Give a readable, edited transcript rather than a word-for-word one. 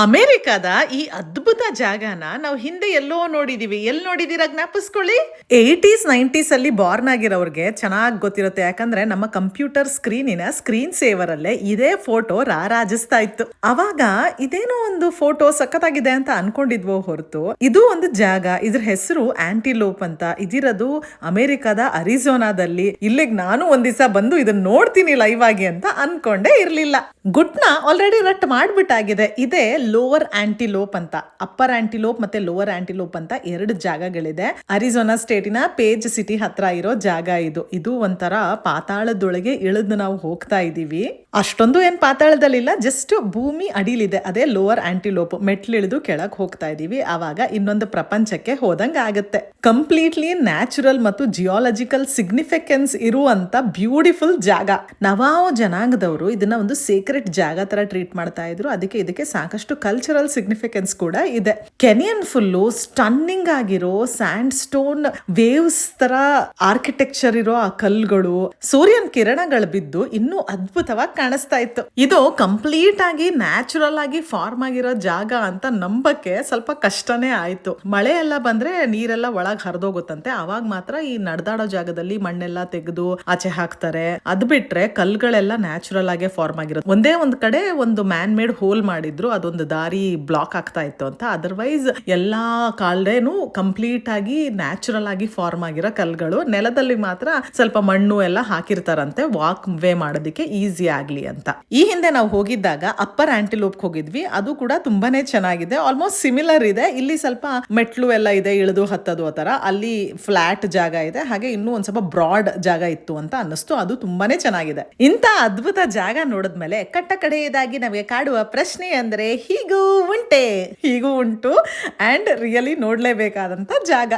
ಅಮೆರಿಕದ ಈ ಅದ್ಭುತ ಜಾಗನ ನಾವು ಹಿಂದೆ ಎಲ್ಲೋ ನೋಡಿದೀವಿ. ಎಲ್ಲಿ ನೋಡಿದೀರ ಜ್ಞಾಪಿಸ್ಕೊಳ್ಳಿ. 80s 90s ಅಲ್ಲಿ ಬಾರ್ನ್ ಆಗಿರೋರ್ಗೆ ಚೆನ್ನಾಗಿ ಗೊತ್ತಿರುತ್ತೆ. ಯಾಕಂದ್ರೆ ನಮ್ಮ ಕಂಪ್ಯೂಟರ್ ಸ್ಕ್ರೀನ್ ಸೇವರ್ ಅಲ್ಲೇ ಇದೇ ಫೋಟೋ ರಾರಾಜಿಸ್ತಾ ಇತ್ತು. ಅವಾಗ ಇದೇನೋ ಒಂದು ಫೋಟೋ ಸಖತ್ತಾಗಿದೆ ಅಂತ ಅನ್ಕೊಂಡಿದ್ವೋ ಹೊರತು ಇದು ಒಂದು ಜಾಗ. ಇದ್ರ ಹೆಸರು ಆಂಟಿಲೋಪ್ ಅಂತ. ಇದಿರೋದು ಅಮೆರಿಕದ ಅರಿಜೋನಾದಲ್ಲಿ. ಇಲ್ಲಿಗೆ ನಾನು ಒಂದ್ ದಿವಸ ಬಂದು ಇದನ್ನ ನೋಡ್ತೀನಿ ಲೈವ್ ಆಗಿ ಅಂತ ಅನ್ಕೊಂಡೇ ಇರ್ಲಿಲ್ಲ. ಗುಟ್ನ ಆಲ್ರೆಡಿ ರಟ್ ಮಾಡ್ಬಿಟ್ಟಾಗಿದೆ. ಇದೇ ಲೋವರ್ ಆಂಟಿಲೋಪ್ ಅಂತ. ಅಪ್ಪರ್ ಆಂಟಿಲೋಪ್ ಮತ್ತೆ ಲೋವರ್ ಆಂಟಿಲೋಪ್ ಅಂತ ಎರಡು ಜಾಗಗಳಿದೆ. ಅರಿಜೋನಾ ಸ್ಟೇಟಿನ ಪೇಜ್ ಸಿಟಿ ಹತ್ರ ಇರೋ ಜಾಗ ಇದು. ಇದು ಒಂಥರ ಪಾತಾಳದೊಳಗೆ ಇಳಿದು ನಾವು ಹೋಗ್ತಾ ಇದೀವಿ. ಅಷ್ಟೊಂದು ಏನ್ ಪಾತಾಳದಲ್ಲಿಲ್ಲ, ಜಸ್ಟ್ ಭೂಮಿ ಅಡಿಲಿದೆ. ಅದೇ ಲೋವರ್ ಆಂಟಿಲೋಪ್. ಮೆಟ್ಲಿಳಿದು ಕೆಳಗ್ ಹೋಗ್ತಾ ಇದೀವಿ. ಆವಾಗ ಇನ್ನೊಂದು ಪ್ರಪಂಚಕ್ಕೆ ಹೋದಂಗ ಆಗುತ್ತೆ. ಕಂಪ್ಲೀಟ್ಲಿ ನ್ಯಾಚುರಲ್ ಮತ್ತು ಜಿಯಾಲಜಿಕಲ್ ಸಿಗ್ನಿಫಿಕೆನ್ಸ್ ಇರುವಂತ ಬ್ಯೂಟಿಫುಲ್ ಜಾಗ. ನವಾಬ್ ಜನಾಂಗದವರು ಇದನ್ನ ಒಂದು ಸೀಕ್ರೆಟ್ ಜಾಗ ತರ ಟ್ರೀಟ್ ಮಾಡ್ತಾ ಇದ್ರು. ಇದಕ್ಕೆ ಸಾಕಷ್ಟು ಕಲ್ಚರಲ್ ಸಿಗ್ನಿಫಿಕೆನ್ಸ್ ಕೂಡ ಇದೆ. ಕೆನಿಯನ್ ಫುಲ್ಲು ಸ್ಟನ್ನಿಂಗ್ ಆಗಿರೋ ಸ್ಯಾಂಡ್ ಸ್ಟೋನ್ ವೇವ್ಸ್ ತರ ಆರ್ಕಿಟೆಕ್ಚರ್ ಇರೋ ಆ ಕಲ್ಗಳು, ಸೂರ್ಯನ ಕಿರಣಗಳು ಬಿದ್ದು ಇನ್ನೂ ಅದ್ಭುತವಾಗಿ ಕಾಣಿಸ್ತಾ ಇತ್ತು. ಇದು ಕಂಪ್ಲೀಟ್ ಆಗಿ ನ್ಯಾಚುರಲ್ ಆಗಿ ಫಾರ್ಮ್ ಆಗಿರೋ ಜಾಗ ಅಂತ ನಂಬಕ್ಕೆ ಸ್ವಲ್ಪ ಕಷ್ಟನೇ ಆಯ್ತು. ಮಳೆ ಎಲ್ಲ ಬಂದ್ರೆ ನೀರೆಲ್ಲ ಒಳಗ್ ಹರಿದೋಗುತ್ತಂತೆ. ಅವಾಗ ಮಾತ್ರ ಈ ನಡೆದಾಡೋ ಜಾಗದಲ್ಲಿ ಮಣ್ಣೆಲ್ಲ ತೆಗೆದು ಆಚೆ ಹಾಕ್ತಾರೆ. ಅದ್ ಬಿಟ್ರೆ ಕಲ್ಗಳೆಲ್ಲ ನ್ಯಾಚುರಲ್ ಆಗಿ ಫಾರ್ಮ್ ಆಗಿರೋದು. ಒಂದೇ ಒಂದ್ ಕಡೆ ಒಂದು ಮ್ಯಾನ್ ಮೇಡ್ ಹೋಲ್ ಮಾಡಿದ್ರು, ಅದೊಂದು ದಾರಿ ಬ್ಲಾಕ್ ಆಗ್ತಾ ಇತ್ತು ಅಂತ. ಅದರ್ವೈಸ್ ಎಲ್ಲಾ ಕಾಲ್ಡೇನು ಕಂಪ್ಲೀಟ್ ಆಗಿ ನ್ಯಾಚುರಲ್ ಆಗಿ ಫಾರ್ಮ್ ಆಗಿರೋ ಕಲ್ಗಳು. ನೆಲದಲ್ಲಿ ಮಾತ್ರ ಸ್ವಲ್ಪ ಮಣ್ಣು ಎಲ್ಲ ಹಾಕಿರ್ತಾರಂತೆ, ವಾಕ್ ವೇ ಮಾಡೋದಕ್ಕೆ ಈಸಿ ಆಗ್ಲಿ ಅಂತ. ಈ ಹಿಂದೆ ನಾವು ಹೋಗಿದ್ದಾಗ ಅಪ್ಪರ್ ಆಂಟಿಲೋಪ್ ಹೋಗಿದ್ವಿ. ಅದು ಕೂಡ ತುಂಬಾನೇ ಚೆನ್ನಾಗಿದೆ. ಆಲ್ಮೋಸ್ಟ್ ಸಿಮಿಲರ್ ಇದೆ. ಇಲ್ಲಿ ಸ್ವಲ್ಪ ಮೆಟ್ಲು ಎಲ್ಲ ಇದೆ, ಇಳಿದು ಹತ್ತದು ತರ. ಅಲ್ಲಿ ಫ್ಲಾಟ್ ಜಾಗ ಇದೆ. ಹಾಗೆ ಇನ್ನೂ ಒಂದ್ ಸ್ವಲ್ಪ ಬ್ರಾಡ್ ಜಾಗ ಇತ್ತು ಅಂತ ಅನ್ನಿಸ್ತು. ಅದು ತುಂಬಾನೇ ಚೆನ್ನಾಗಿದೆ. ಇಂತ ಅದ್ಭುತ ಜಾಗ ನೋಡಿದ್ಮೇಲೆ ಕಟ್ಟ ಕಡೆಯದಾಗಿ ನಮಗೆ ಕಾಡುವ ಪ್ರಶ್ನೆ ಅಂದ್ರೆ ಹೀಗೂ ಉಂಟು ಅಂಡ್ ರಿಯಲಿ ನೋಡ್ಲೇಬೇಕಾದಂತ ಜಾಗ.